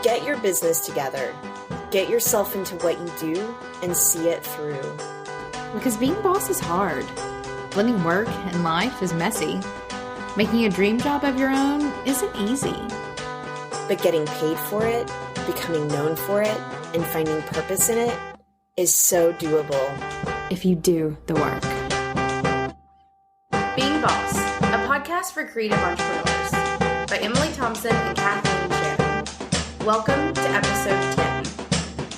Get your business together. Get yourself into what you do and see it through. Because being boss is hard. Blending work and life is messy. Making a dream job of your own isn't easy. But getting paid for it, becoming known for it, and finding purpose in it is so doable. If you do the work. Being Boss, a podcast for creative entrepreneurs by Emily Thompson and Kathleen Shannon. Welcome to episode 10,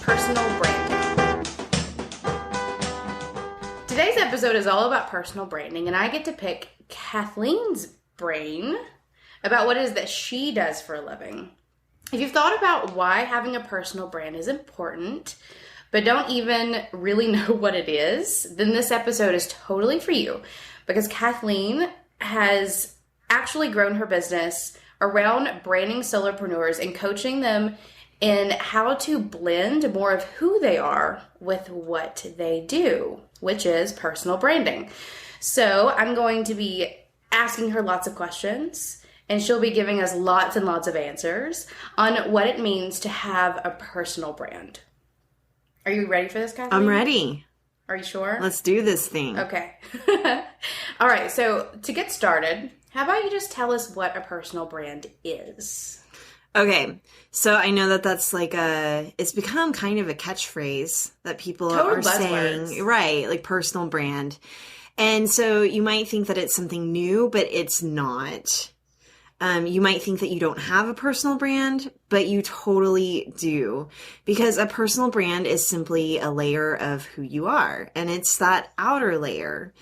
Personal Branding. Today's episode is all about personal branding, and I get to pick Kathleen's brain about what it is that she does for a living. If you've thought about why having a personal brand is important, but don't even really know what it is, then this episode is totally for you, because Kathleen has actually grown her business around branding solopreneurs and coaching them in how to blend more of who they are with what they do, which is personal branding. So I'm going to be asking her lots of questions, and she'll be giving us lots and lots of answers on what it means to have a personal brand. Are you ready for this, Kathleen? I'm ready. Are you sure? Let's do this thing. Okay. All right. So to get started, how about you just tell us what a personal brand is? Okay. So I know that that's like it's become kind of a catchphrase that people are saying. Right. Like personal brand. And so you might think that it's something new, but it's not. You might think that you don't have a personal brand, but you totally do, because a personal brand is simply a layer of who you are. And it's that outer layer.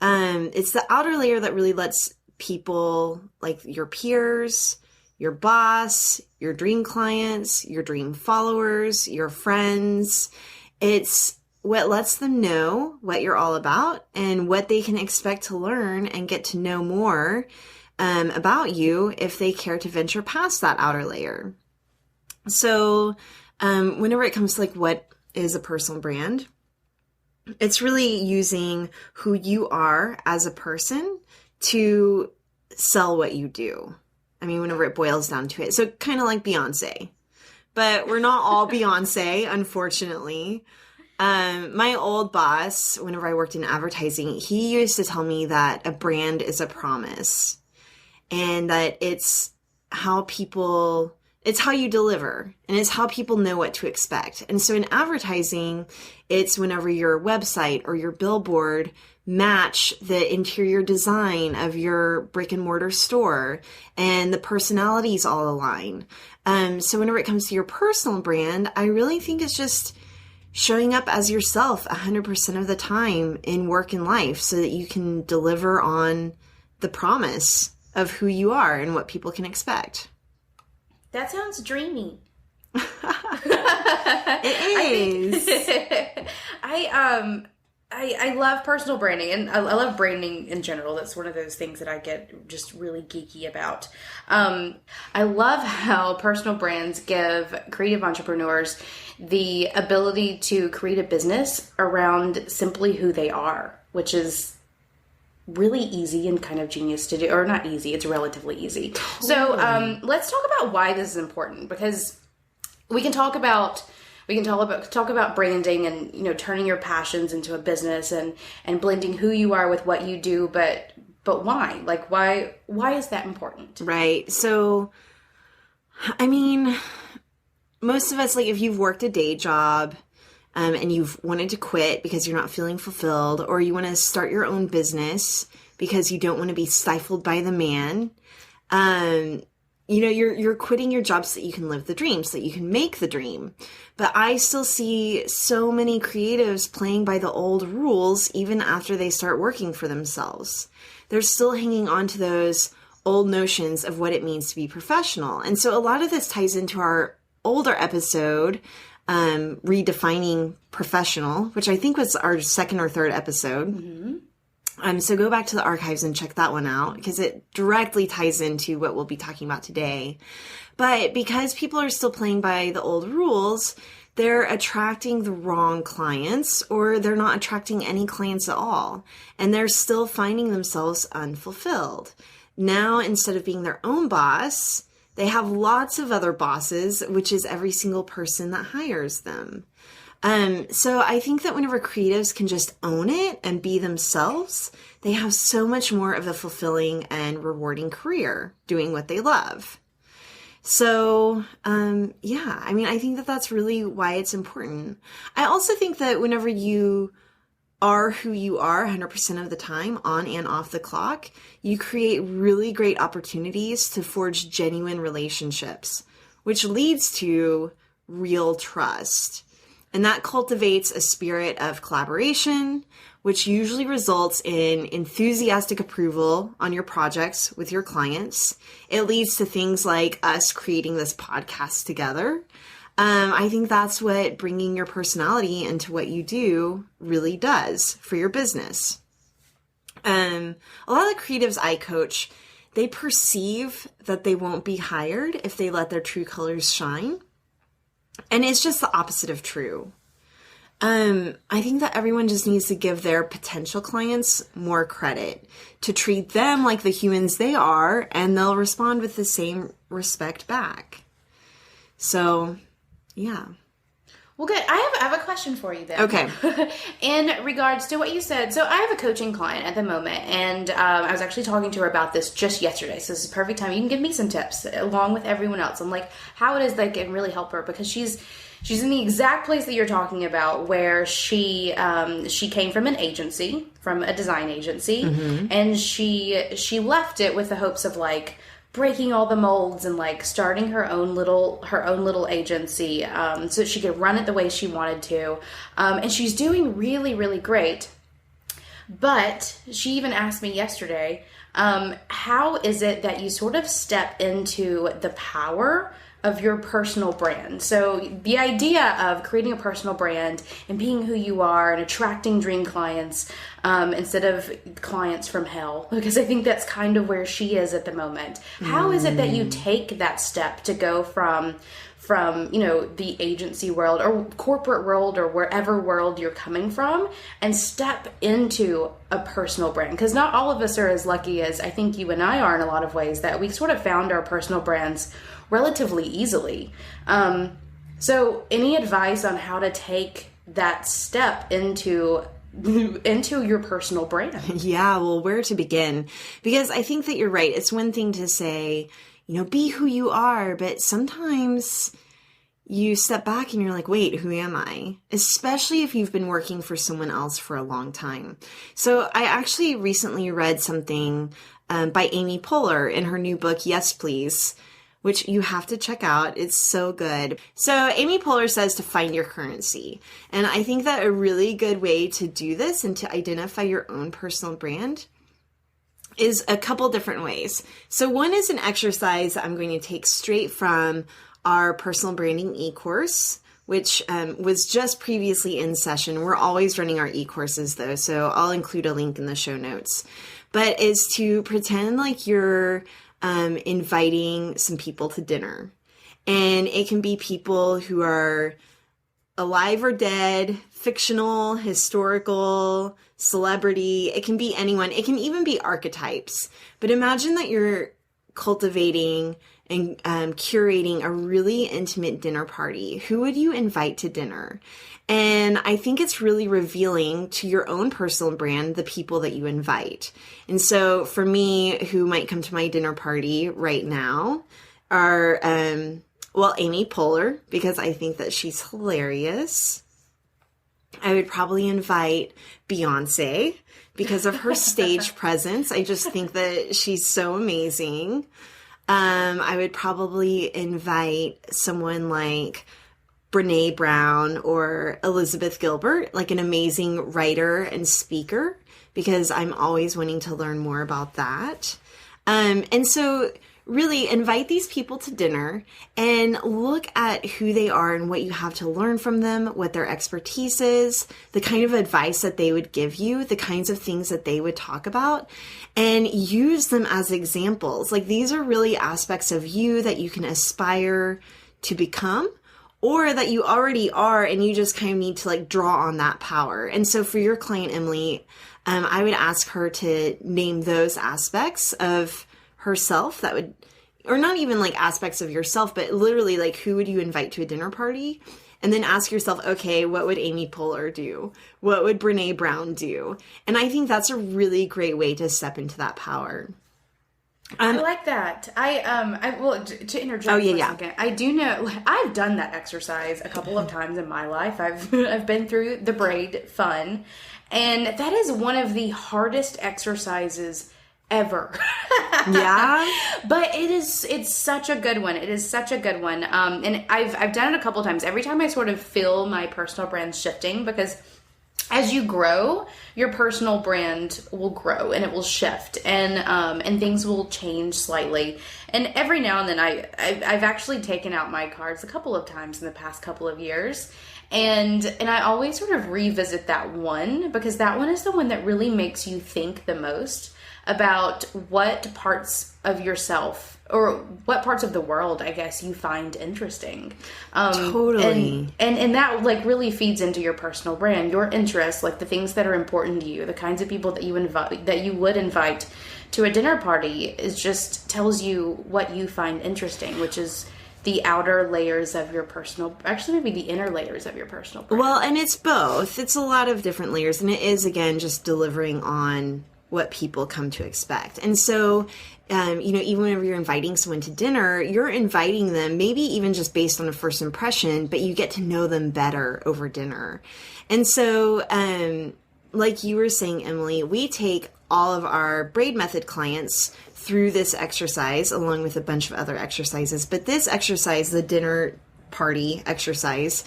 It's the outer layer that really lets people like your peers, your boss, your dream clients, your dream followers, your friends. It's what lets them know what you're all about and what they can expect to learn and get to know more about you if they care to venture past that outer layer. So whenever it comes to like what is a personal brand, it's really using who you are as a person to sell what you do. I mean, whenever it boils down to it. So kind of like Beyonce. But we're not all Beyonce, unfortunately. My old boss, whenever I worked in advertising, he used to tell me that a brand is a promise. And that it's how you deliver, and it's how people know what to expect. And so in advertising, it's whenever your website or your billboard match the interior design of your brick and mortar store and the personalities all align. So whenever it comes to your personal brand, I really think it's just showing up as yourself 100% of the time in work and life so that you can deliver on the promise of who you are and what people can expect. That sounds dreamy. It is. I love personal branding, and I love branding in general. That's one of those things that I get just really geeky about. I love how personal brands give creative entrepreneurs the ability to create a business around simply who they are, which is really easy and kind of genius to do, or not easy, it's relatively easy. Totally. So let's talk about why this is important, because we can talk about branding and, you know, turning your passions into a business and blending who you are with what you do, but why? Like why is that important? Right. So I mean, most of us, like if you've worked a day job, and you've wanted to quit because you're not feeling fulfilled, or you want to start your own business because you don't want to be stifled by the man, you know, you're quitting your job so that you can live the dream, so that you can make the dream. But I still see so many creatives playing by the old rules even after they start working for themselves. They're still hanging on to those old notions of what it means to be professional. And so a lot of this ties into our older episode, redefining professional, which I think was our second or third episode. Mm-hmm. So go back to the archives and check that one out, because it directly ties into what we'll be talking about today. But because people are still playing by the old rules, they're attracting the wrong clients, or they're not attracting any clients at all. And they're still finding themselves unfulfilled. Now, instead of being their own boss, They have lots of other bosses, which is every single person that hires them. So I think that whenever creatives can just own it and be themselves, they have so much more of a fulfilling and rewarding career doing what they love. So, yeah, I mean, I think that that's really why it's important. I also think that whenever you are who you are 100% of the time, on and off the clock, you create really great opportunities to forge genuine relationships, which leads to real trust. And that cultivates a spirit of collaboration, which usually results in enthusiastic approval on your projects with your clients. It leads to things like us creating this podcast together. I think that's what bringing your personality into what you do really does for your business. A lot of the creatives I coach, they perceive that they won't be hired if they let their true colors shine. And it's just the opposite of true. I think that everyone just needs to give their potential clients more credit, to treat them like the humans they are, and they'll respond with the same respect back. So, yeah. Well, good. I have a question for you then. Okay. In regards to what you said, so I have a coaching client at the moment, and I was actually talking to her about this just yesterday. So this is perfect time. You can give me some tips along with everyone else on like how it is that can really help her, because she's in the exact place that you're talking about, where she came from an agency, from a design agency, and she left it with the hopes of like breaking all the molds and like starting her own little agency, so that she could run it the way she wanted to. And she's doing really, really great. But she even asked me yesterday, how is it that you sort of step into the power of your personal brand? So the idea of creating a personal brand and being who you are and attracting dream clients, instead of clients from hell, because I think that's kind of where she is at the moment. How is it that you take that step to go from the agency world or corporate world or wherever world you're coming from and step into a personal brand? Because not all of us are as lucky as I think you and I are in a lot of ways, that we sort of found our personal brands relatively easily. So any advice on how to take that step into your personal brand? Yeah, well, where to begin? Because I think that you're right. It's one thing to say, be who you are, but sometimes you step back and you're like, wait, who am I? Especially if you've been working for someone else for a long time. So I actually recently read something by Amy Poehler in her new book, Yes, Please, which you have to check out. It's so good. So Amy Poehler says to find your currency. And I think that a really good way to do this and to identify your own personal brand is a couple different ways. So one is an exercise I'm going to take straight from our personal branding e-course, which was just previously in session. We're always running our e-courses though, so I'll include a link in the show notes. But is to pretend like you're inviting some people to dinner. And it can be people who are alive or dead, fictional, historical, celebrity. It can be anyone. It can even be archetypes. But imagine that you're cultivating and curating a really intimate dinner party. Who would you invite to dinner? And I think it's really revealing to your own personal brand, the people that you invite. And so for me, who might come to my dinner party right now are, Amy Poehler, because I think that she's hilarious. I would probably invite Beyonce because of her stage presence. I just think that she's so amazing. I would probably invite someone like Brene Brown or Elizabeth Gilbert, like an amazing writer and speaker, because I'm always wanting to learn more about that. And so really invite these people to dinner and look at who they are and what you have to learn from them, what their expertise is, the kind of advice that they would give you, the kinds of things that they would talk about, and use them as examples. Like, these are really aspects of you that you can aspire to become, or that you already are and you just kind of need to like draw on that power. And so for your client, Emily, I would ask her to name those aspects of herself that would or not even like aspects of yourself, but literally like who would you invite to a dinner party? And then ask yourself, okay, what would Amy Poehler do? What would Brene Brown do? And I think that's a really great way to step into that power. I like that. Well, to interject for a second, I do know, I've done that exercise a couple of times in my life. I've been through the braid fun, and that is one of the hardest exercises ever. Yeah. But it's such a good one. It is such a good one. And I've done it a couple times. Every time I sort of feel my personal brand shifting, because as you grow, your personal brand will grow and it will shift, and things will change slightly. And every now and then I've actually taken out my cards a couple of times in the past couple of years. And I always sort of revisit that one, because that one is the one that really makes you think the most about what parts of yourself, or what parts of the world, I guess, you find interesting. Totally. And that like really feeds into your personal brand, your interests, like the things that are important to you, the kinds of people that you would invite to a dinner party, is just tells you what you find interesting, which is the outer layers of your personal, actually maybe the inner layers of your personal brand. Well, and it's both. It's a lot of different layers, and it is, again, just delivering on what people come to expect. And so, even whenever you're inviting someone to dinner, you're inviting them maybe even just based on a first impression, but you get to know them better over dinner. And so, like you were saying, Emily, we take all of our braid method clients through this exercise along with a bunch of other exercises. But this exercise, the dinner party exercise,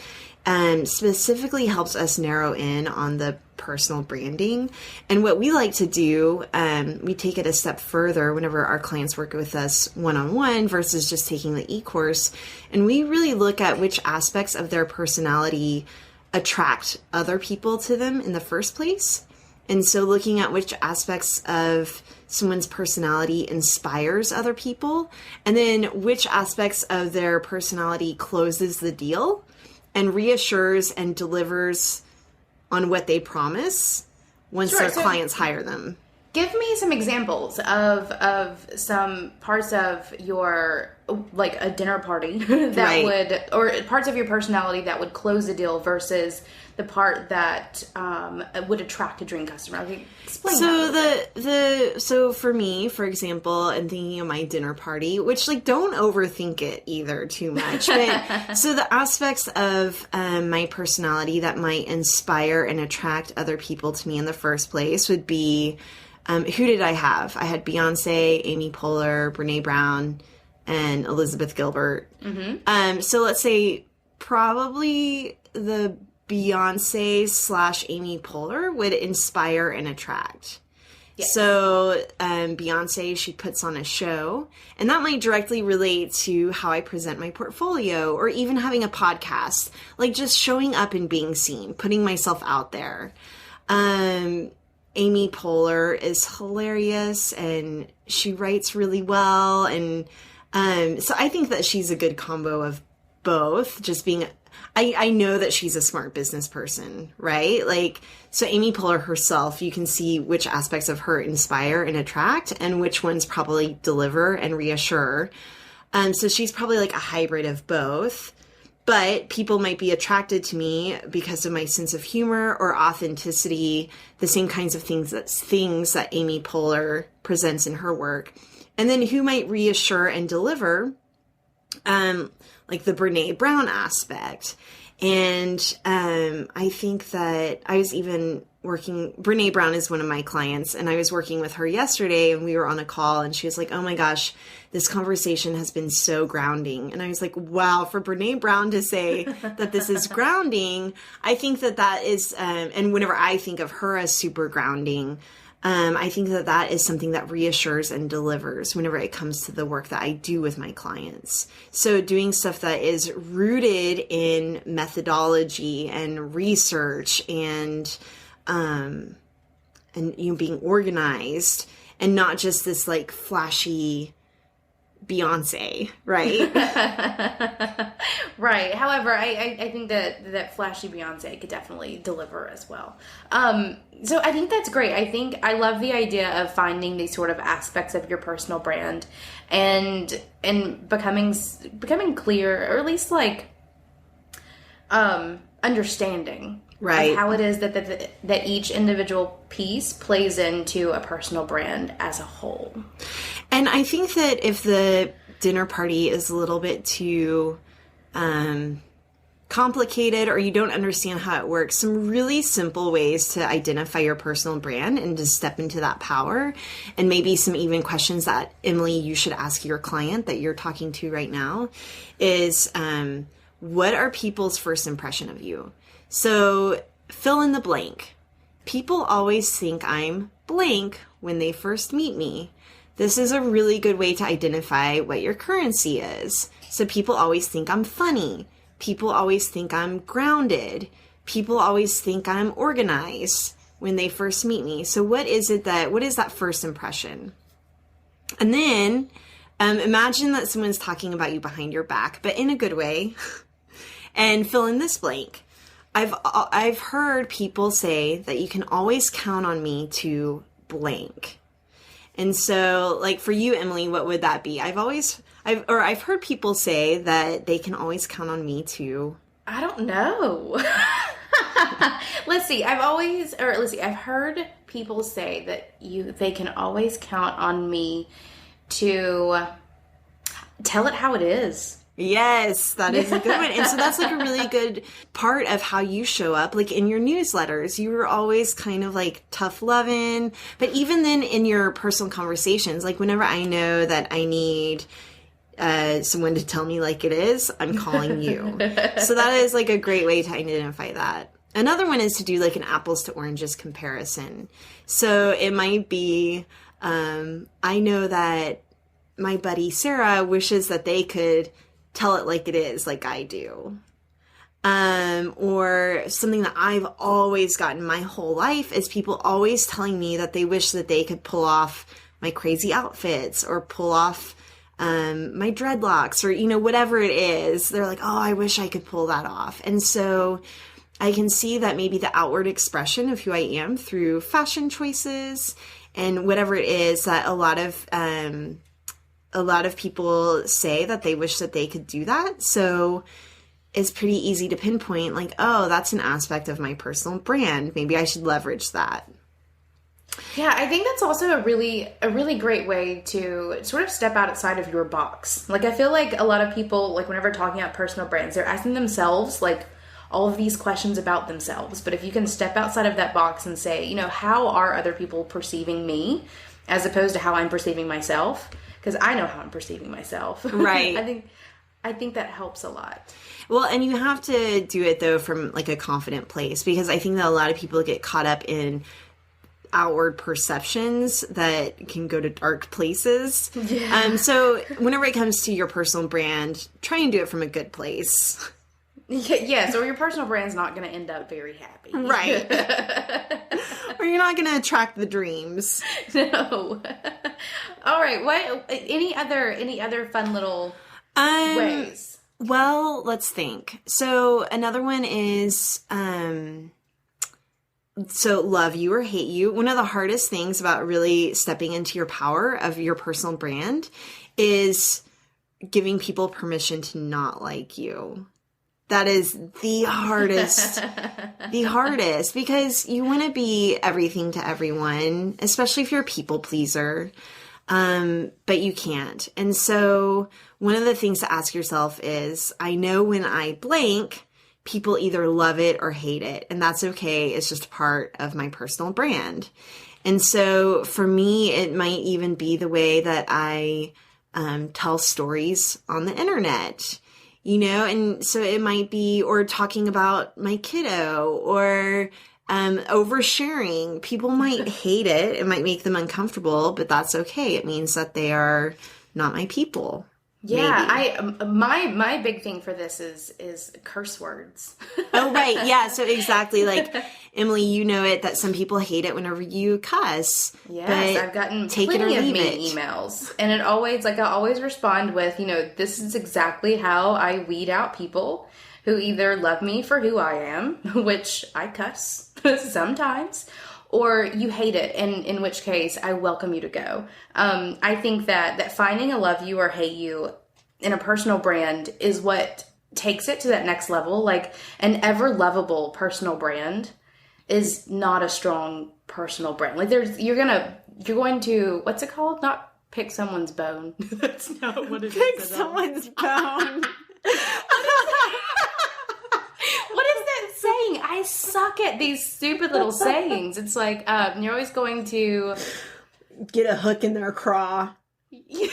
specifically helps us narrow in on the personal branding. And what we like to do, we take it a step further whenever our clients work with us one-on-one versus just taking the e-course. And we really look at which aspects of their personality attract other people to them in the first place. And so looking at which aspects of someone's personality inspires other people, and then which aspects of their personality closes the deal and reassures and delivers on what they promise once their clients hire them. Give me some examples of some parts of your, like a dinner party that would, or parts of your personality that would close the deal versus the part that would attract a dream customer. Okay, explain that. So for me, for example, and thinking of my dinner party, which like don't overthink it either too much. But so the aspects of my personality that might inspire and attract other people to me in the first place would be, who did I have? I had Beyonce, Amy Poehler, Brene Brown, and Elizabeth Gilbert. Mm-hmm. So let's say probably the Beyonce / Amy Poehler would inspire and attract. Yes. So Beyonce, she puts on a show, and that might directly relate to how I present my portfolio, or even having a podcast, like just showing up and being seen, putting myself out there. Amy Poehler is hilarious, and she writes really well, and so I think that she's a good combo of both, just being... I know that she's a smart business person, right? Like, so Amy Poehler herself, you can see which aspects of her inspire and attract, and which ones probably deliver and reassure. So she's probably like a hybrid of both. But people might be attracted to me because of my sense of humor or authenticity, the same kinds of things that Amy Poehler presents in her work. And then who might reassure and deliver, like the Brene Brown aspect. And I think that I was even Brene Brown is one of my clients, and I was working with her yesterday, and we were on a call, and she was like, oh my gosh, this conversation has been so grounding. And I was like, wow, for Brene Brown to say that this is grounding, I think that is, and whenever I think of her as super grounding, I think that is something that reassures and delivers whenever it comes to the work that I do with my clients. So doing stuff that is rooted in methodology and research and being organized, and not just this like flashy Beyonce, right? Right. However, I think that flashy Beyonce could definitely deliver as well. So I think that's great. I love the idea of finding these sort of aspects of your personal brand and becoming clear, or at least like understanding, right, of how it is that each individual piece plays into a personal brand as a whole. And I think that if the dinner party is a little bit too complicated, or you don't understand how it works, some really simple ways to identify your personal brand and to step into that power, and maybe some even questions that, Emily, you should ask your client that you're talking to right now is, what are people's first impression of you? So fill in the blank. People always think I'm blank when they first meet me. This is a really good way to identify what your currency is. So people always think I'm funny. People always think I'm grounded. People always think I'm organized when they first meet me. So what is that first impression? And then imagine that someone's talking about you behind your back, but in a good way, and fill in this blank. I've heard people say that you can always count on me to blank. And so, like, for you, Emily, what would that be? I've heard people say that they can always count on me to... I don't know. Let's see. I've heard people say that they can always count on me to tell it how it is. Yes, that is a good one. And so that's like a really good part of how you show up. Like in your newsletters, you were always kind of like tough loving, but even then in your personal conversations, like whenever I know that I need someone to tell me like it is, I'm calling you. So that is like a great way to identify that. Another one is to do like an apples to oranges comparison. So it might be, I know that my buddy Sarah wishes that they could tell it like it is, like I do. Or something that I've always gotten my whole life is people always telling me that they wish that they could pull off my crazy outfits or pull off my dreadlocks, or, whatever it is. They're like, oh, I wish I could pull that off. And so I can see that maybe the outward expression of who I am through fashion choices and whatever it is that a lot of people say that they wish that they could do that. So it's pretty easy to pinpoint, like, oh, that's an aspect of my personal brand. Maybe I should leverage that. Yeah, I think that's also a really great way to sort of step outside of your box. Like, I feel like a lot of people, like, whenever talking about personal brands, they're asking themselves, like, all of these questions about themselves. But if you can step outside of that box and say, how are other people perceiving me as opposed to how I'm perceiving myself? Because I know how I'm perceiving myself. Right. I think that helps a lot. Well, and you have to do it, though, from, like, a confident place. Because I think that a lot of people get caught up in outward perceptions that can go to dark places. Yeah. So whenever it comes to your personal brand, try and do it from a good place. Yeah, so your personal brand's not going to end up very happy. Right. Or you're not going to attract the dreams. No. All right. What? Any other fun little ways? Well, let's think. So another one is, so love you or hate you. One of the hardest things about really stepping into your power of your personal brand is giving people permission to not like you. That is the hardest, because you want to be everything to everyone, especially if you're a people pleaser, but you can't. And so one of the things to ask yourself is, I know when I blank, people either love it or hate it, and that's okay. It's just part of my personal brand. And so for me, it might even be the way that I tell stories on the internet. And so it might be, or talking about my kiddo, or oversharing. People might hate it. It might make them uncomfortable, but that's okay. It means that they are not my people. Yeah, my big thing for this is curse words. Oh, right. Yeah. So exactly. Like, Emily, you know it, that some people hate it whenever you cuss. Yes, I've gotten plenty of mean emails. And I always respond with, this is exactly how I weed out people who either love me for who I am, which I cuss sometimes, or you hate it, and in which case I welcome you to go. I think that finding a love you or hate you in a personal brand is what takes it to that next level. Like, an ever lovable personal brand is not a strong personal brand. Like, you're going to, what's it called? Not pick someone's bone. That's not what it is. Pick someone's bone. What is that saying? I suck at these stupid little sayings. It's like, you're always going to get a hook in their craw. You're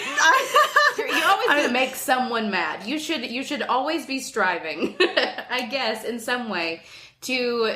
always going to make someone mad. You should always be striving, I guess, in some way, to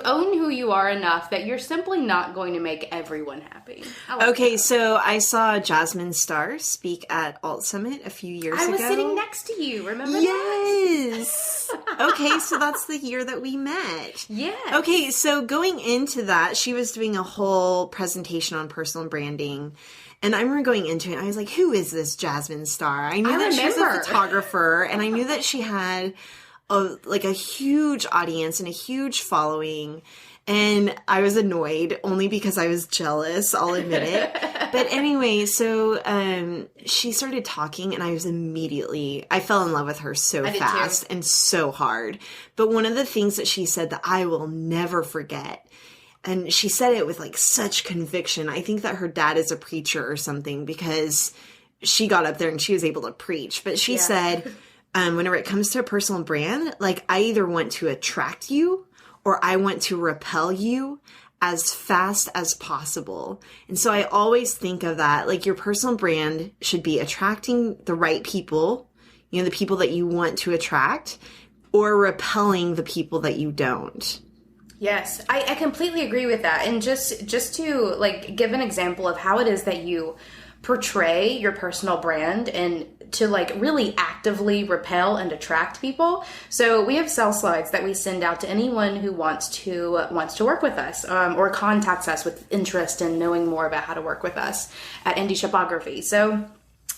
own who you are enough that you're simply not going to make everyone happy. Okay, so I saw Jasmine Star speak at Alt Summit a few years ago. I was sitting next to you, remember yes. That? Okay, so that's the year that we met. Yes. Okay, so going into that, she was doing a whole presentation on personal branding. And I remember going into it, and I was like, who is this Jasmine Star? I knew that she was a photographer, and I knew that she had a huge audience and a huge following. And I was annoyed only because I was jealous, I'll admit it. But anyway, so she started talking, and I fell in love with her so fast and so hard. But one of the things that she said that I will never forget, and she said it with like such conviction. I think that her dad is a preacher or something, because she got up there and she was able to preach. But she said, whenever it comes to a personal brand, like, I either want to attract you or I want to repel you as fast as possible. And so I always think of that, like, your personal brand should be attracting the right people, the people that you want to attract, or repelling the people that you don't. Yes, I completely agree with that. And just to like give an example of how it is that you portray your personal brand and to like really actively repel and attract people. So we have sales slides that we send out to anyone who wants to work with us or contacts us with interest in knowing more about how to work with us at Indie Shopography. So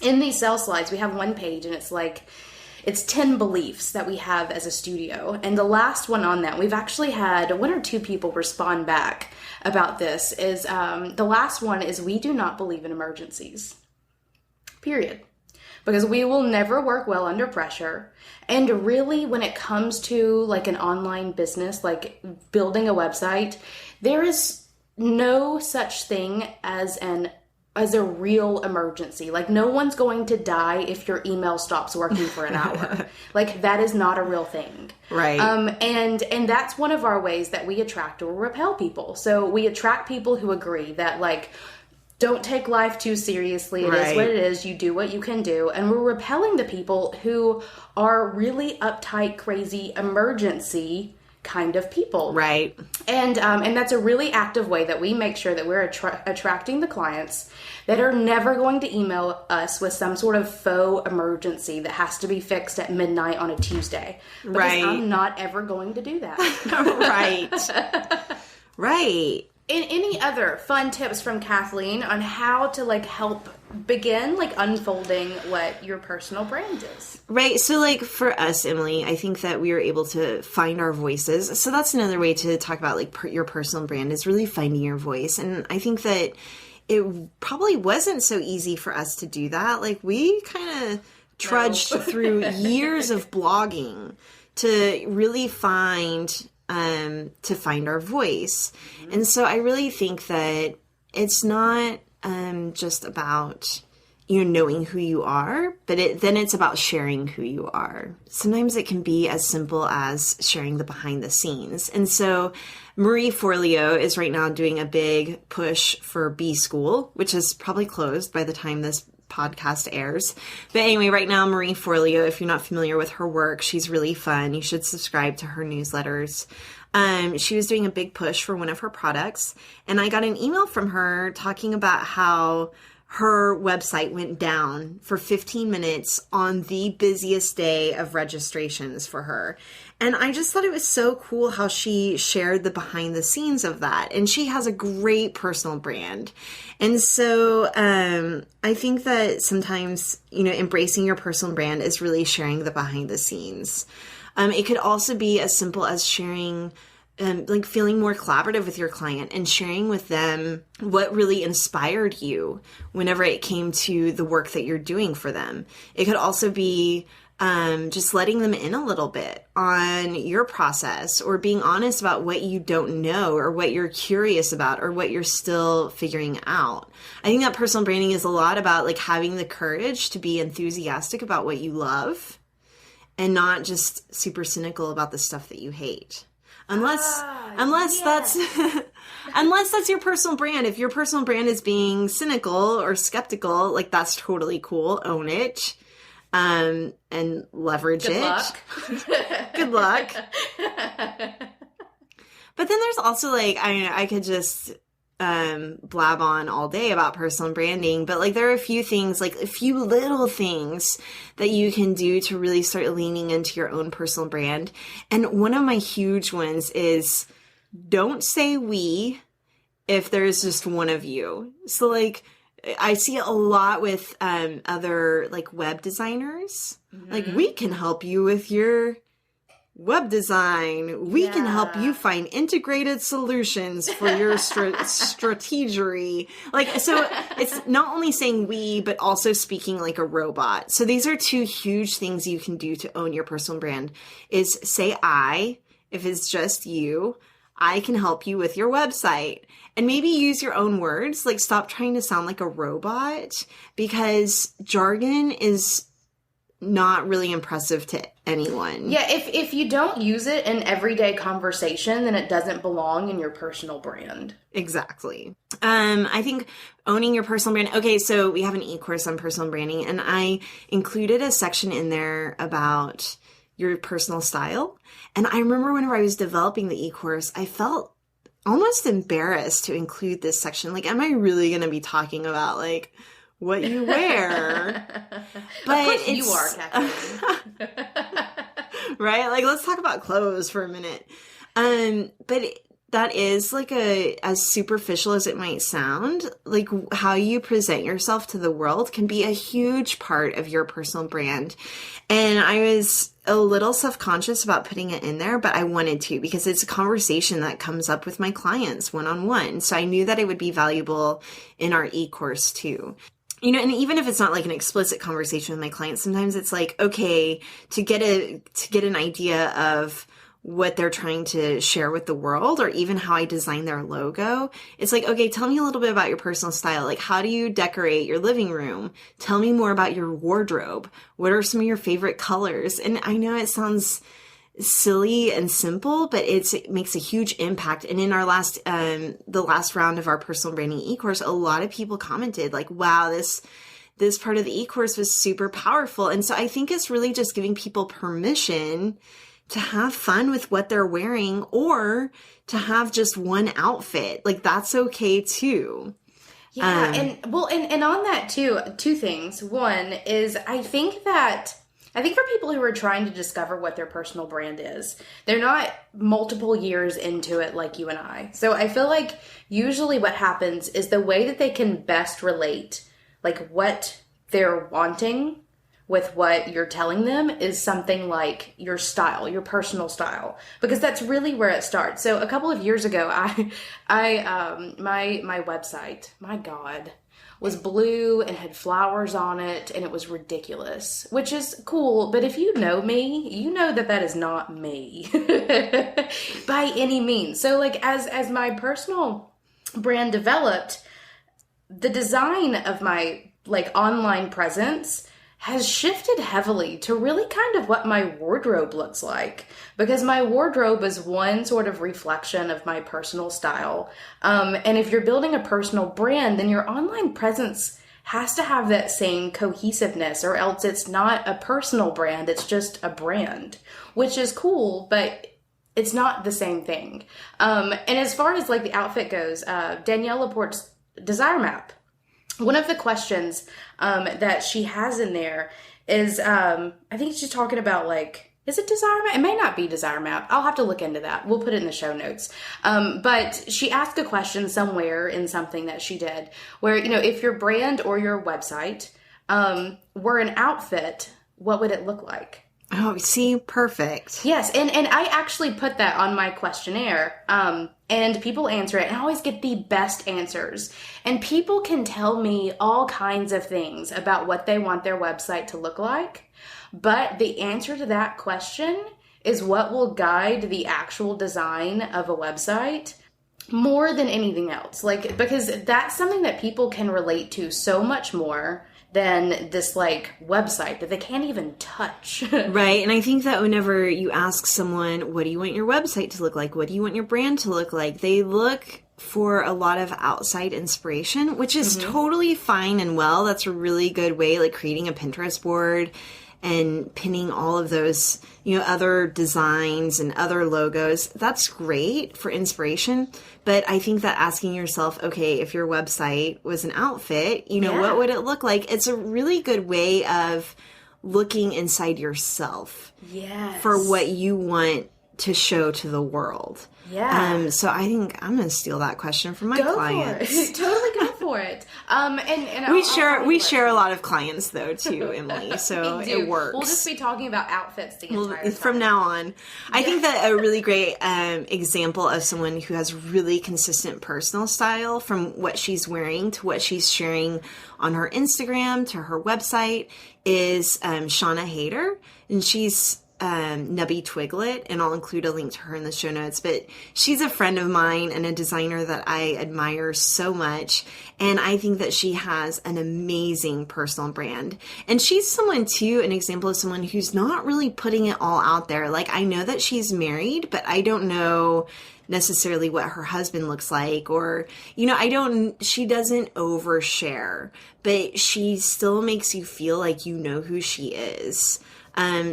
in these sales slides, we have one page, and it's 10 beliefs that we have as a studio. And the last one on that, we've actually had one or two people respond back about this, is the last one is, we do not believe in emergencies. Period. Because we will never work well under pressure. And really, when it comes to like an online business, like building a website, there is no such thing as a real emergency. Like, no one's going to die if your email stops working for an hour. Like, that is not a real thing. Right. And that's one of our ways that we attract or repel people. So we attract people who agree that, like, don't take life too seriously. It is what it is. You do what you can do. And we're repelling the people who are really uptight, crazy, emergency kind of people. Right. And that's a really active way that we make sure that we're attracting the clients that are never going to email us with some sort of faux emergency that has to be fixed at midnight on a Tuesday. Because I'm not ever going to do that. Right. Right. And any other fun tips from Kathleen on how to like help begin like unfolding what your personal brand is? Right. So like for us, Emily, I think that we were able to find our voices. So that's another way to talk about like your personal brand, is really finding your voice. And I think that it probably wasn't so easy for us to do that. Like, we kind of trudged through years of blogging to really find our voice. Mm-hmm. And so I really think that it's not just about knowing who you are, but then it's about sharing who you are. Sometimes it can be as simple as sharing the behind the scenes. And so Marie Forleo is right now doing a big push for B School, which is probably closed by the time this podcast airs. But anyway, right now, Marie Forleo, if you're not familiar with her work, she's really fun. You should subscribe to her newsletters. She was doing a big push for one of her products, and I got an email from her talking about how her website went down for 15 minutes on the busiest day of registrations for her. And I just thought it was so cool how she shared the behind the scenes of that. And she has a great personal brand. And so I think that sometimes, embracing your personal brand is really sharing the behind the scenes. It could also be as simple as sharing feeling more collaborative with your client and sharing with them what really inspired you whenever it came to the work that you're doing for them. It could also be just letting them in a little bit on your process, or being honest about what you don't know, or what you're curious about, or what you're still figuring out. I think that personal branding is a lot about having the courage to be enthusiastic about what you love and not just super cynical about the stuff that you hate. Unless that's your personal brand. If your personal brand is being cynical or skeptical, that's totally cool. Own it, and leverage it. Good luck. But then there's also I could just blab on all day about personal branding, but there are a few things, a few little things that you can do to really start leaning into your own personal brand. And one of my huge ones is don't say we if there's just one of you. So I see it a lot with other web designers. Mm-hmm. We can help you with your web design. We can help you find integrated solutions for your strategery. So it's not only saying we, but also speaking like a robot. So these are two huge things you can do to own your personal brand is say I, if it's just you, I can help you with your website. And maybe use your own words. Stop trying to sound like a robot, because jargon is not really impressive to anyone. Yeah, if you don't use it in everyday conversation, then it doesn't belong in your personal brand. Exactly. I think owning your personal brand. Okay, so we have an e-course on personal branding, and I included a section in there about your personal style. And I remember whenever I was developing the e-course, I felt almost embarrassed to include this section. Am I really going to be talking about what you wear? But of course you are, Kathleen. Right? Let's talk about clothes for a minute. But that is as superficial as it might sound, how you present yourself to the world can be a huge part of your personal brand. And I was a little self-conscious about putting it in there, but I wanted to, because it's a conversation that comes up with my clients one-on-one. So I knew that it would be valuable in our e-course too. And even if it's not an explicit conversation with my clients, sometimes it's okay, to get an idea of what they're trying to share with the world, or even how I design their logo. It's okay, tell me a little bit about your personal style. How do you decorate your living room? Tell me more about your wardrobe. What are some of your favorite colors? And I know it sounds silly and simple, but it makes a huge impact. And in our the last round of our personal branding e-course, a lot of people commented wow, this part of the e-course was super powerful. And so I think it's really just giving people permission to have fun with what they're wearing, or to have just one outfit. That's okay too. Yeah. And on that too, two things. One is I think for people who are trying to discover what their personal brand is, they're not multiple years into it like you and I. So I feel usually what happens is the way that they can best relate what they're wanting with what you're telling them is something like your style, your personal style, because that's really where it starts. So a couple of years ago, my website, my God, was blue and had flowers on it, and it was ridiculous, which is cool. But if you know me, you know that is not me by any means. So as my personal brand developed, the design of my online presence has shifted heavily to really kind of what my wardrobe looks like, because my wardrobe is one sort of reflection of my personal style. And if you're building a personal brand, then your online presence has to have that same cohesiveness, or else it's not a personal brand, it's just a brand, which is cool, but it's not the same thing. And as far as the outfit goes, Danielle Laporte's Desire Map one of the questions that she has in there is, I think she's talking about like, is it desire map? It may not be desire map. I'll have to look into that. We'll put it in the show notes. But she asked a question somewhere in something that she did where, you know, if your brand or your website were an outfit, what would it look like? Oh, see, perfect. Yes, and I actually put that on my questionnaire, and people answer it, and I always get the best answers. And people can tell me all kinds of things about what they want their website to look like, but the answer to that question is what will guide the actual design of a website more than anything else. Like, because that's something that people can relate to so much more than this like website that they can't even touch. Right. And I think that whenever you ask someone, what do you want your website to look like? What do you want your brand to look like? They look for a lot of outside inspiration, which is totally fine and well. That's a really good way, like creating a Pinterest board and pinning all of those, you know, other designs and other logos. That's great for inspiration. But I think that asking yourself, okay, if your website was an outfit, you know, what would it look like? It's a really good way of looking inside yourself for what you want to show to the world. Yeah. So I think I'm going to steal that question from my clients. For it. Totally go for it. And we share a lot of clients though too, Emily. So it works. We'll just be talking about outfits the entire time. From now on. I think that a really great example of someone who has really consistent personal style from what she's wearing to what she's sharing on her Instagram to her website is Shauna Hayter, and she's Nubby Twiglet, and I'll include a link to her in the show notes, but she's a friend of mine and a designer that I admire so much, and I think that she has an amazing personal brand. And she's someone too, an example of someone who's not really putting it all out there. Like, I know that she's married, but I don't know necessarily what her husband looks like, or, you know, she doesn't overshare, but she still makes you feel like you know who she is.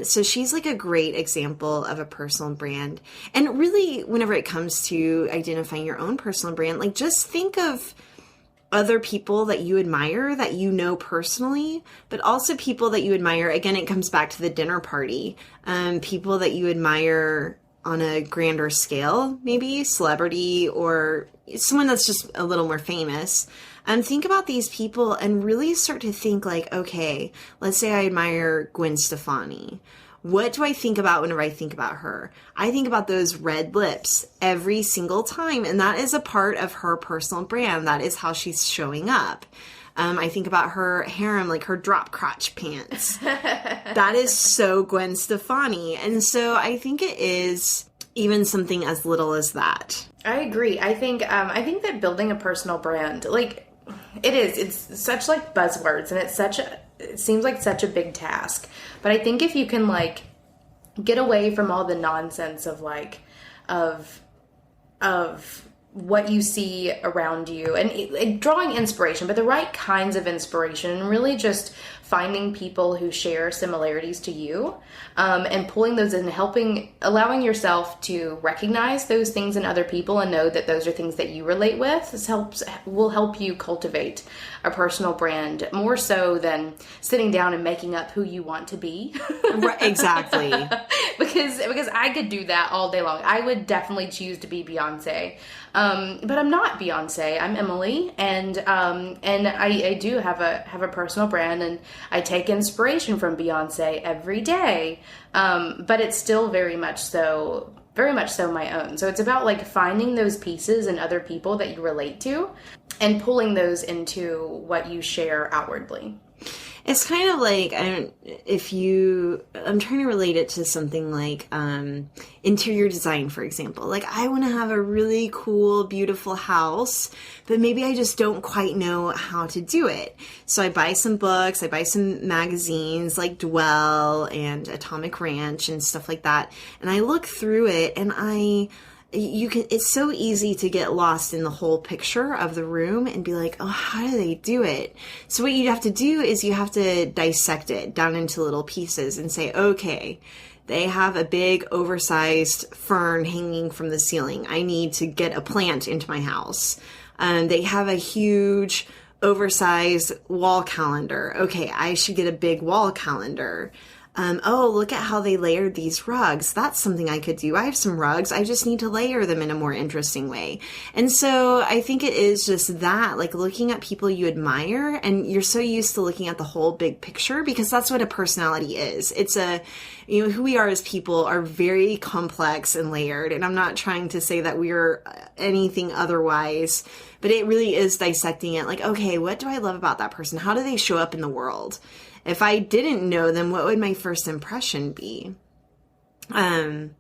So she's like a great example of a personal brand. And really, whenever it comes to identifying your own personal brand, like just think of other people that you admire that you know personally, but also people that you admire. Again, it comes back to the dinner party. People that you admire on a grander scale, maybe celebrity or someone that's just a little more famous. Think about these people and really start to think like, okay, let's say I admire Gwen Stefani. What do I think about whenever I think about her? I think about those red lips every single time, and that is a part of her personal brand. That is how she's showing up. I think about her harem, like her drop crotch pants. That is so Gwen Stefani. And so I think it is even something as little as that. I agree. I think that building a personal brand, like, it's such like buzzwords, and it seems like such a big task. But I think if you can like get away from all the nonsense of like, of what you see around you and drawing inspiration, but the right kinds of inspiration, and really just finding people who share similarities to you, and pulling those in, allowing yourself to recognize those things in other people and know that those are things that you relate with. This will help you cultivate a personal brand more so than sitting down and making up who you want to be. Right, exactly. because I could do that all day long. I would definitely choose to be Beyonce. But I'm not Beyonce. I'm Emily, and I do have a personal brand, and I take inspiration from Beyonce every day. But it's still very much so my own. So it's about like finding those pieces in other people that you relate to and pulling those into what you share outwardly. It's kind of like, I'm trying to relate it to something like interior design, for example. Like, I want to have a really cool, beautiful house, but maybe I just don't quite know how to do it. So I buy some books, I buy some magazines like Dwell and Atomic Ranch and stuff like that. And I look through it, and it's so easy to get lost in the whole picture of the room and be like, oh, how do they do it? So what you have to do is you have to dissect it down into little pieces and say, okay, they have a big oversized fern hanging from the ceiling. I need to get a plant into my house. They have a huge oversized wall calendar. Okay, I should get a big wall calendar. Oh, look at how they layered these rugs. That's something I could do. I have some rugs. I just need to layer them in a more interesting way. And so I think it is just that, like looking at people you admire, and you're so used to looking at the whole big picture, because that's what a personality is. It's who we are as people are very complex and layered. And I'm not trying to say that we're anything otherwise, but it really is dissecting it. Like, okay, what do I love about that person? How do they show up in the world? If I didn't know them, what would my first impression be? And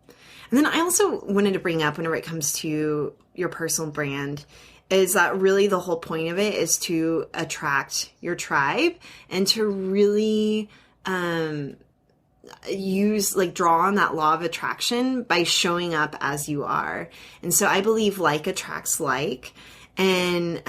then I also wanted to bring up, whenever it comes to your personal brand, is that really the whole point of it is to attract your tribe and to really draw on that law of attraction by showing up as you are. And so I believe like attracts like. And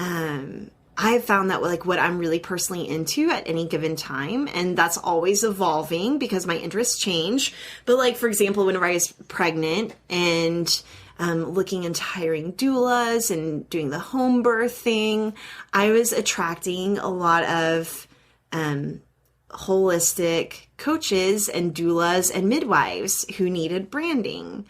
I've found that what I'm really personally into at any given time, and that's always evolving because my interests change. But for example, whenever I was pregnant and looking into hiring doulas and doing the home birth thing, I was attracting a lot of holistic coaches and doulas and midwives who needed branding.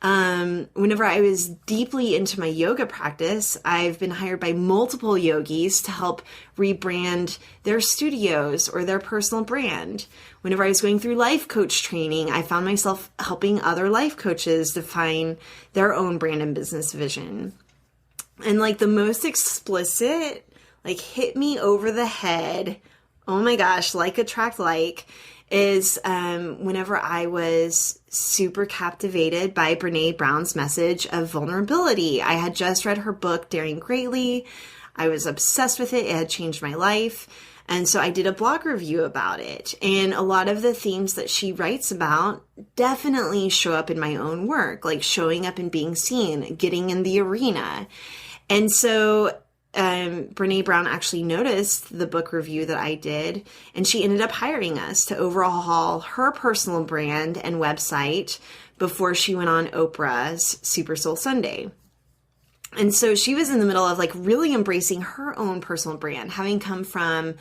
Whenever I was deeply into my yoga practice, I've been hired by multiple yogis to help rebrand their studios or their personal brand. Whenever I was going through life coach training, I found myself helping other life coaches define their own brand and business vision. And the most explicit, hit me over the head, oh my gosh, like attract like, is whenever I was super captivated by Brene Brown's message of vulnerability. I had just read her book, Daring Greatly. I was obsessed with it. It had changed my life. And so I did a blog review about it. And a lot of the themes that she writes about definitely show up in my own work, like showing up and being seen, getting in the arena. And so Brene Brown actually noticed the book review that I did, and she ended up hiring us to overhaul her personal brand and website before she went on Oprah's Super Soul Sunday. And so she was in the middle of really embracing her own personal brand, having come from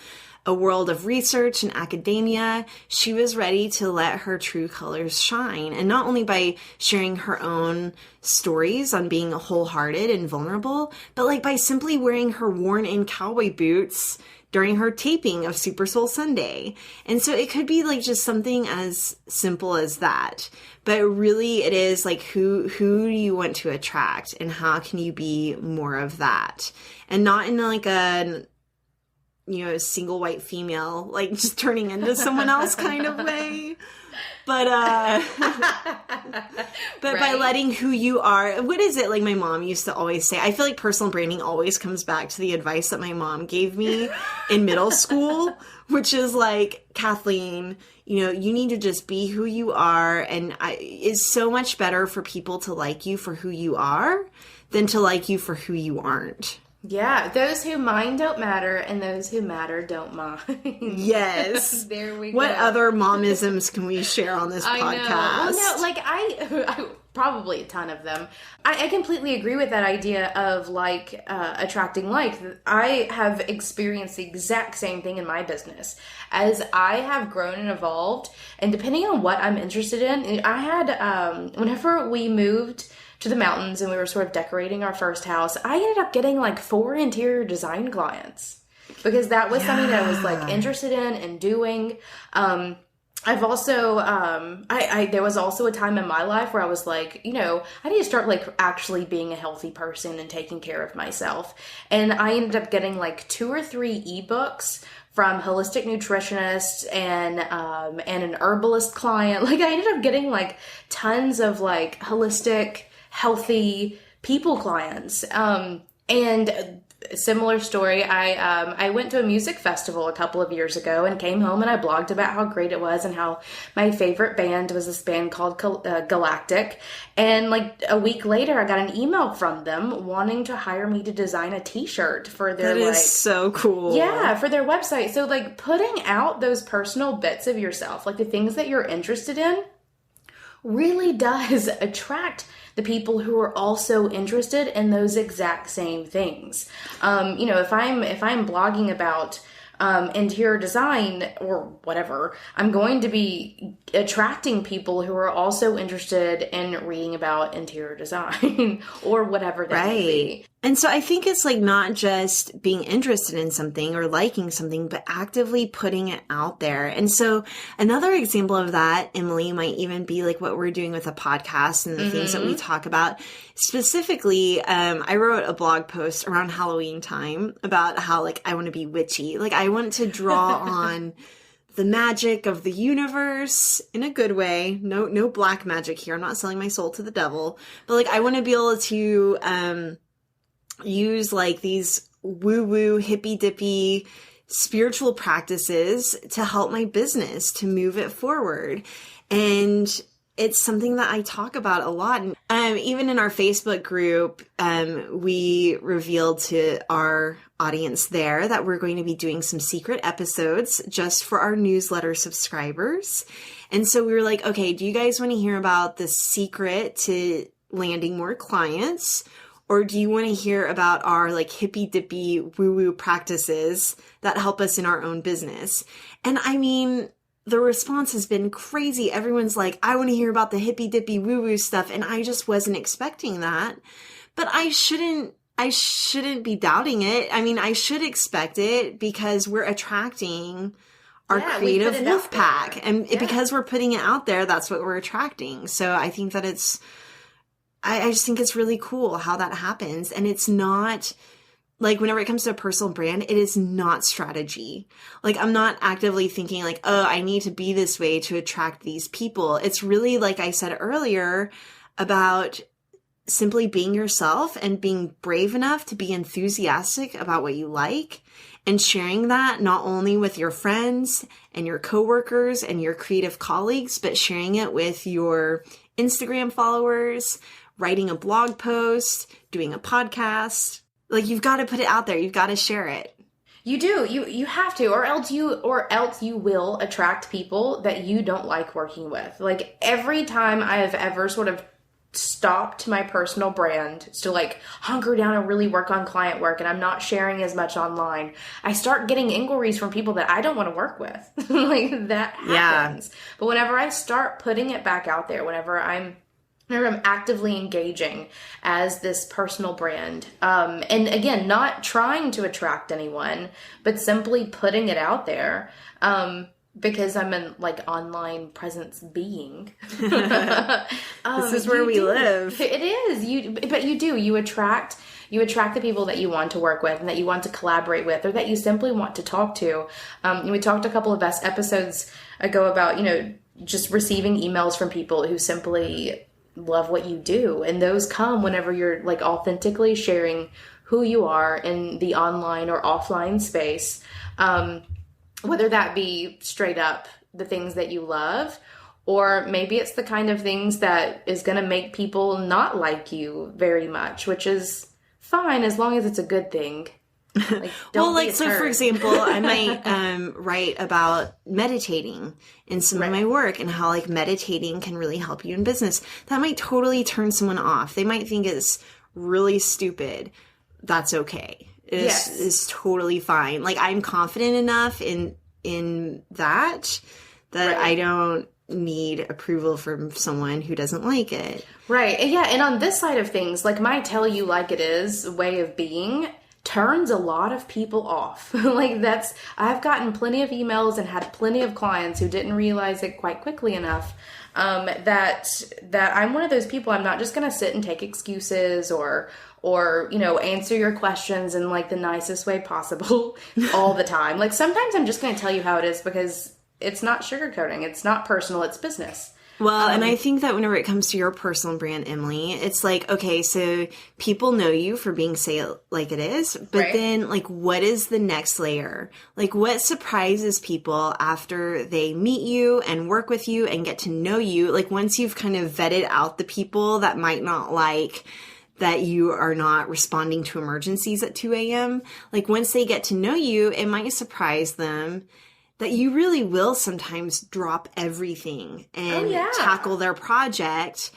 a world of research and academia. She was ready to let her true colors shine. And not only by sharing her own stories on being wholehearted and vulnerable, but by simply wearing her worn-in cowboy boots during her taping of Super Soul Sunday. And so it could be just something as simple as that. But really it is who do you want to attract, and how can you be more of that? And not in a single white female, just turning into someone else kind of way. But but by letting who you are, what is it? My mom used to always say, I feel like personal branding always comes back to the advice that my mom gave me in middle school, which is Kathleen, you need to just be who you are. And it's so much better for people to like you for who you are than to like you for who you aren't. Yeah, those who mind don't matter, and those who matter don't mind. Yes. There we go. What other momisms can we share on this podcast? Well, no, I probably a ton of them. I completely agree with that idea of attracting like. I have experienced the exact same thing in my business. As I have grown and evolved, and depending on what I'm interested in, I had, whenever we moved to the mountains and we were sort of decorating our first house, I ended up getting 4 interior design clients because that was something that I was interested in and doing. I've also, there was also a time in my life where I was I need to start actually being a healthy person and taking care of myself. And I ended up getting 2 or 3 ebooks from holistic nutritionists and an herbalist client. I ended up getting tons of holistic, healthy people clients. And similar story, I went to a music festival a couple of years ago and came home and I blogged about how great it was and how my favorite band was this band called Galactic. And a week later, I got an email from them wanting to hire me to design a t-shirt for their That is so cool. Yeah, for their website. So putting out those personal bits of yourself, the things that you're interested in, really does attract the people who are also interested in those exact same things. If I'm blogging about interior design or whatever, I'm going to be attracting people who are also interested in reading about interior design or whatever that may be. And so I think it's like not just being interested in something or liking something, but actively putting it out there. And so another example of that, Emily, might even be like what we're doing with a podcast and the things that we talk about. Specifically, I wrote a blog post around Halloween time about how like I want to be witchy. Like I want to draw on the magic of the universe in a good way. No black magic here. I'm not selling my soul to the devil. But like I want to be able to use like these woo-woo, hippy-dippy spiritual practices to help my business, to move it forward. And it's something that I talk about a lot. And even in our Facebook group, we revealed to our audience there that we're going to be doing some secret episodes just for our newsletter subscribers. And so we were like, okay, do you guys want to hear about the secret to landing more clients? Or do you want to hear about our like hippy dippy woo-woo practices that help us in our own business? And I mean, the response has been crazy. Everyone's like, I want to hear about the hippy dippy woo-woo stuff. And I just wasn't expecting that. But I shouldn't be doubting it. I mean, I should expect it because we're attracting our creative wolf pack. And because we're putting it out there, that's what we're attracting. So I think that I just think it's really cool how that happens. And it's not like whenever it comes to a personal brand, it is not strategy. Like I'm not actively thinking like, oh, I need to be this way to attract these people. It's really, like I said earlier, about simply being yourself and being brave enough to be enthusiastic about what you like and sharing that not only with your friends and your coworkers and your creative colleagues, but sharing it with your Instagram followers, writing a blog post, doing a podcast. Like you've got to put it out there. You've got to share it. You do. You have to, or else you will attract people that you don't like working with. Like every time I have ever sort of stopped my personal brand to like hunker down and really work on client work and I'm not sharing as much online, I start getting inquiries from people that I don't want to work with. Like that happens. Yeah. But whenever I start putting it back out there, whenever I'm actively engaging as this personal brand, and again, not trying to attract anyone, but simply putting it out there, because I'm an like online presence being. This is where we live. It is. You attract the people that you want to work with and that you want to collaborate with or that you simply want to talk to. We talked a couple of episodes ago about, just receiving emails from people who simply love what you do. And those come whenever you're like authentically sharing who you are in the online or offline space. Whether that be straight up the things that you love, or maybe it's the kind of things that is going to make people not like you very much, which is fine as long as it's a good thing. Like, for example, I might write about meditating in some of my work and how like meditating can really help you in business. That might totally turn someone off. They might think it's really stupid. That's okay. It's totally fine. Like I'm confident enough in that I don't need approval from someone who doesn't like it. Right. Yeah. And on this side of things, like my tell you like it is way of being turns a lot of people off. I've gotten plenty of emails and had plenty of clients who didn't realize it quite quickly enough, that I'm one of those people. I'm not just going to sit and take excuses or answer your questions in like the nicest way possible all the time. Like sometimes I'm just going to tell you how it is because it's not sugarcoating. It's not personal. It's business. Well, and I think that whenever it comes to your personal brand, Emily, it's like, okay, so people know you for being Say It Like It Is, but then like, what is the next layer? Like what surprises people after they meet you and work with you and get to know you? Like once you've kind of vetted out the people that might not like that you are not responding to emergencies at 2 a.m. Like once they get to know you, it might surprise them that you really will sometimes drop everything and tackle their project.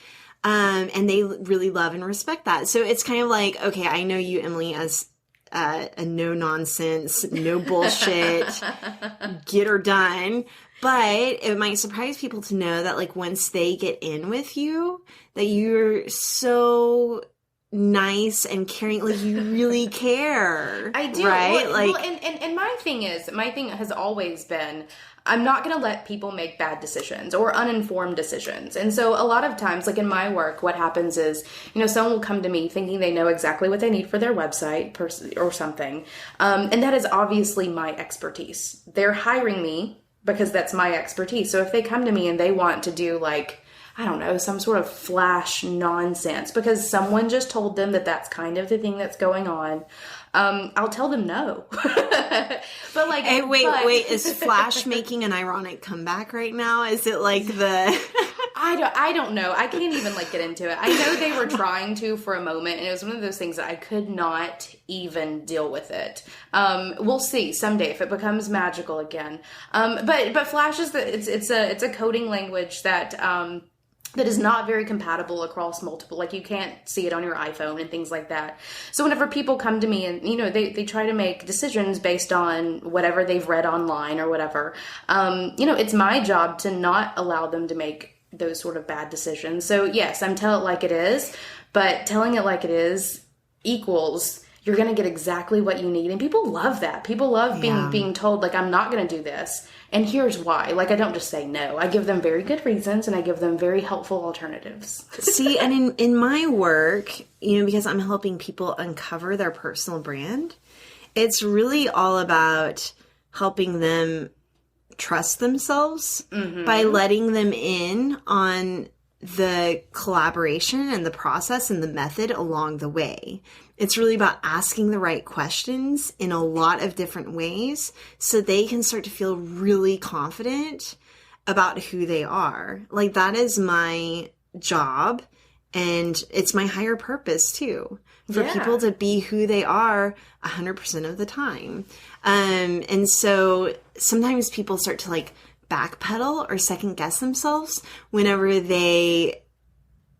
And they really love and respect that. So it's kind of like, okay, I know you, Emily, as a no nonsense, no bullshit, get her done. But it might surprise people to know that, like, once they get in with you, that you're so nice and caring, like, you really care. I do, right? Well, and my thing has always been, I'm not going to let people make bad decisions or uninformed decisions. And so a lot of times, like in my work, what happens is, someone will come to me thinking they know exactly what they need for their website or something. And that is obviously my expertise. They're hiring me because that's my expertise. So if they come to me and they want to do, like, I don't know, some sort of flash nonsense because someone just told them that that's kind of the thing that's going on, I'll tell them no. But like, hey, wait, is flash making an ironic comeback right now? Is it like the... I don't know. I can't even like get into it. I know they were trying to for a moment, and it was one of those things that I could not even deal with it. We'll see someday if it becomes magical again. But Flash is it's a coding language that is not very compatible across multiple, like you can't see it on your iPhone and things like that. So whenever people come to me and, they try to make decisions based on whatever they've read online or whatever, it's my job to not allow them to make those sort of bad decisions. So yes, I'm tell it like it is, but telling it like it is equals you're going to get exactly what you need. And people love that. People love being told, like, I'm not going to do this. And here's why. Like, I don't just say no. I give them very good reasons and I give them very helpful alternatives. See, and in my work, because I'm helping people uncover their personal brand, it's really all about helping them trust themselves by letting them in on the collaboration and the process and the method along the way. It's really about asking the right questions in a lot of different ways so they can start to feel really confident about who they are. Like, that is my job, and it's my higher purpose too, for people to be who they are 100% of the time. And so sometimes people start to like backpedal or second guess themselves whenever they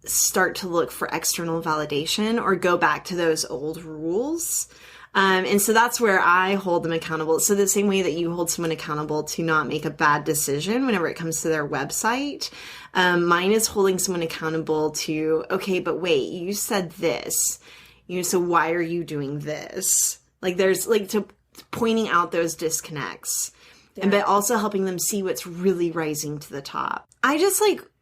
start to look for external validation or go back to those old rules. And so that's where I hold them accountable. So the same way that you hold someone accountable to not make a bad decision whenever it comes to their website, mine is holding someone accountable to, okay, but wait, you said this, so why are you doing this? Like, there's like to pointing out those disconnects, but also helping them see what's really rising to the top. I just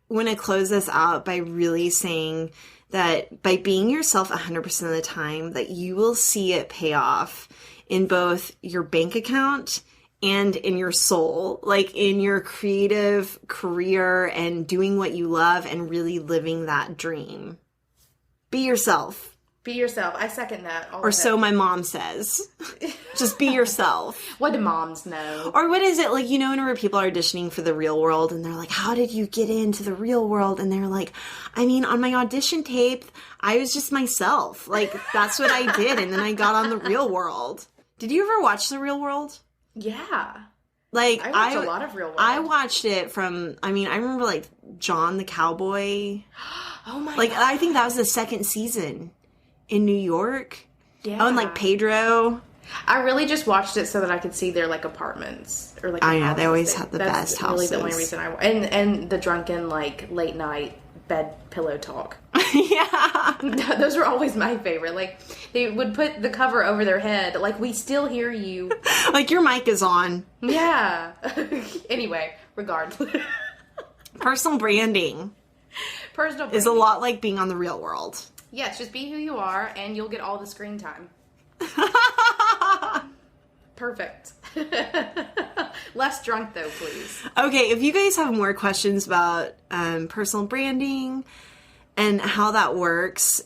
want to close this out by really saying that by being yourself 100% of the time, that you will see it pay off in both your bank account and in your soul, like in your creative career and doing what you love and really living that dream. Be yourself. Be yourself. I second that. Or so my mom says. Just be yourself. What do moms know? Or what is it, like, whenever people are auditioning for the real world and they're like, how did you get into the real world? And they're like, I mean, on my audition tape, I was just myself. Like, that's what I did. And then I got on the real world. Did you ever watch The Real World? Yeah. Like, I watched a lot of Real World. I watched it from, I remember, like, John the Cowboy. Oh my God. God. I think that was the second season. In New York? Yeah. Oh, and like Pedro. I really just watched it so that I could see their like apartments or like. I know they always have the best houses. Really, the only reason and the drunken like late night bed pillow talk. Yeah, those were always my favorite. Like they would put the cover over their head, like we still hear you. Like your mic is on. Yeah. Anyway, regardless. Personal branding. Is a lot like being on The Real World. Yes, just be who you are, and you'll get all the screen time. Perfect. Less drunk, though, please. Okay, if you guys have more questions about personal branding and how that works,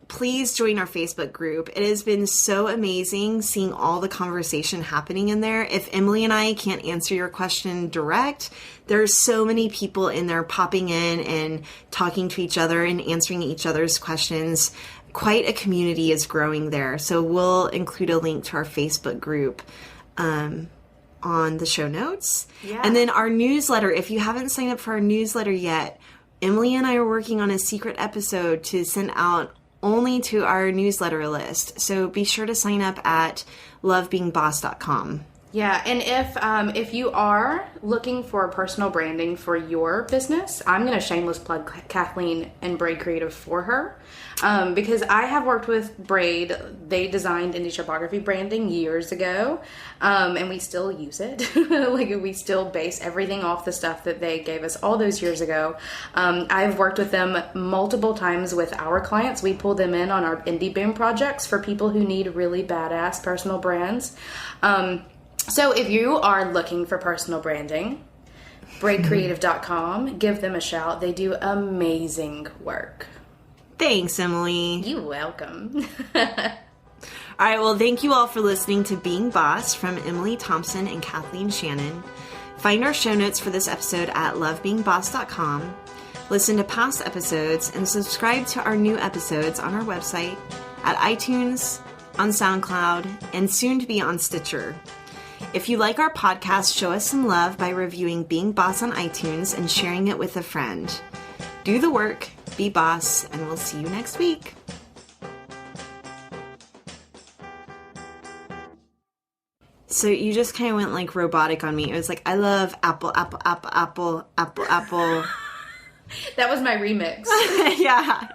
please join our Facebook group. It has been so amazing seeing all the conversation happening in there. If Emily and I can't answer your question direct, there's so many people in there popping in and talking to each other and answering each other's questions. Quite a community is growing there. So we'll include a link to our Facebook group on the show notes. Yeah. And then our newsletter, if you haven't signed up for our newsletter yet, Emily and I are working on a secret episode to send out only to our newsletter list. So be sure to sign up at lovebeingboss.com. Yeah, and if you are looking for personal branding for your business, I'm going to shameless plug Kathleen and Braid Creative for her, because I have worked with Braid. They designed indie shopography branding years ago, and we still use it. Like, we still base everything off the stuff that they gave us all those years ago. I've worked with them multiple times with our clients. We pull them in on our indie boom projects for people who need really badass personal brands. So if you are looking for personal branding, braidcreative.com, give them a shout. They do amazing work. Thanks, Emily. You're welcome. All right, well, thank you all for listening to Being Boss from Emily Thompson and Kathleen Shannon. Find our show notes for this episode at lovebeingboss.com. Listen to past episodes and subscribe to our new episodes on our website, at iTunes, on SoundCloud, and soon to be on Stitcher. If you like our podcast, show us some love by reviewing Being Boss on iTunes and sharing it with a friend. Do the work, be boss, and we'll see you next week. So you just kind of went like robotic on me. It was like, I love apple, apple, apple, apple, apple, apple. That was my remix. Yeah.